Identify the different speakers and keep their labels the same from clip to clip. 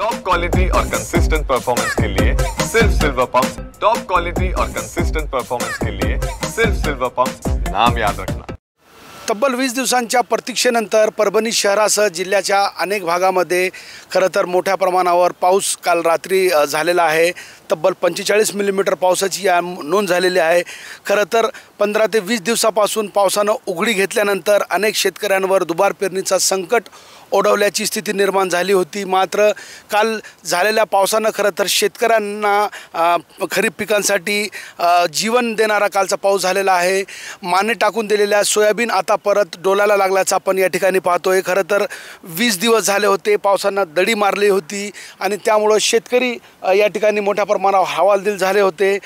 Speaker 1: Top quality और consistent performance के लिए सिर्फ सिल्वर पंप्स। टॉप क्वालिटी और कंसिस्टेंट परफॉर्मेंस के लिए सिर्फ सिल्वर पंप्स, नाम याद रखना।
Speaker 2: तब्बल 20 दिवसांच्या प्रतीक्षेनंतर परभणी शहरासह जिल्ह्याच्या अनेक भागामध्ये खरं तर मोठ्या प्रमाणावर पाऊस काल रात्री झालेला आहे। तब्बल 45 मिलीमीटर पावसाची नोंद झालेली आहे। खरं तर 15 ते 20 दिवसापासून पावसानं उघडी घेतल्यानंतर अनेक शेतकऱ्यांवर दुबार पेरणीचा संकट ओढवल्याची स्थिती निर्माण झाली होती। मात्र काल झालेल्या पावसानं खरं तर शेतकऱ्यांना खरीप पिकांसाठी जीवन देणारा कालचा पाऊस झालेला आहे। माने टाकून दिलेल्या सोयाबीन आता परत डोलायला लागल्याचं आपण या ठिकाणी पाहतोय। खरं तर 20 दिवस झाले होते पावसानं दडी मारली होती आणि त्यामुळे शेतकरी या ठिकाणी मोठ्या प्रमाणावर हवालदिल झाले होते।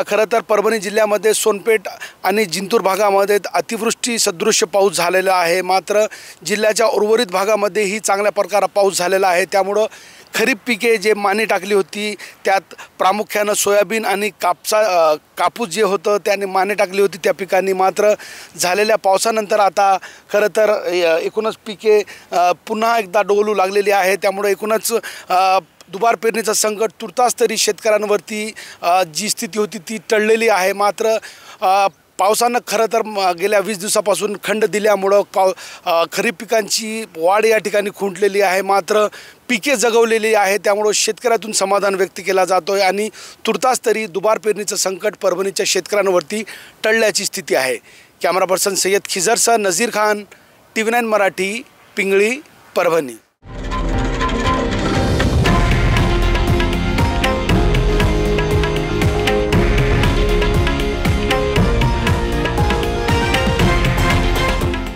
Speaker 2: खरं तर परभणी जिल्ह्यामध्ये सोनपेठ आणि जिंतूर भागामध्ये अतिवृष्टी सदृश्य पाऊस झालेला आहे। मात्र जिल्ह्याच्या उर्वरित भागामध्ये ही चांगल्या प्रकारे पाऊस झालेला आहे। त्यामुळे खरीप पिके जे माने टाकली होती त्यात प्रामुख्याने सोयाबीन आणि कापूस जे होतं त्याने माने टाकली होती त्या पिकांनी। मात्र झालेल्या पावसानंतर आता खरं तर एकूणच पिके पुन्हा एकदा डोलू लागलेली आहे। त्यामुळे एकूणच दुबार पेरणीचं संकट तुर्तास तरी शेतकऱ्यांवरती जी स्थिती होती ती टळलेली आहे। मात्र पावसानं खरं तर गेल्या 20 दिवसापासून खंड दिल्यामुळं खरीप पिकांची वाढ या ठिकाणी खुंटलेली आहे। मात्र पिके जगवलेली आहे त्यामुळे शेतकऱ्यातून समाधान व्यक्त केला जातोय आणि तुर्तास तरी दुबार पेरणीचं संकट परभणीच्या शेतकऱ्यांवरती टळल्याची स्थिती आहे। कॅमेरा पर्सन सय्यद खिजरसह नजीर खान, TV9 मराठी, पिंगळी, परभणी।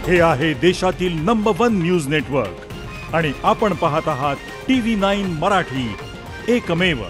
Speaker 3: हे आहे देशातील नंबर 1 न्यूज नेटवर्क आणि आपण पाहत आहात TV9 मराठी, एकमेव।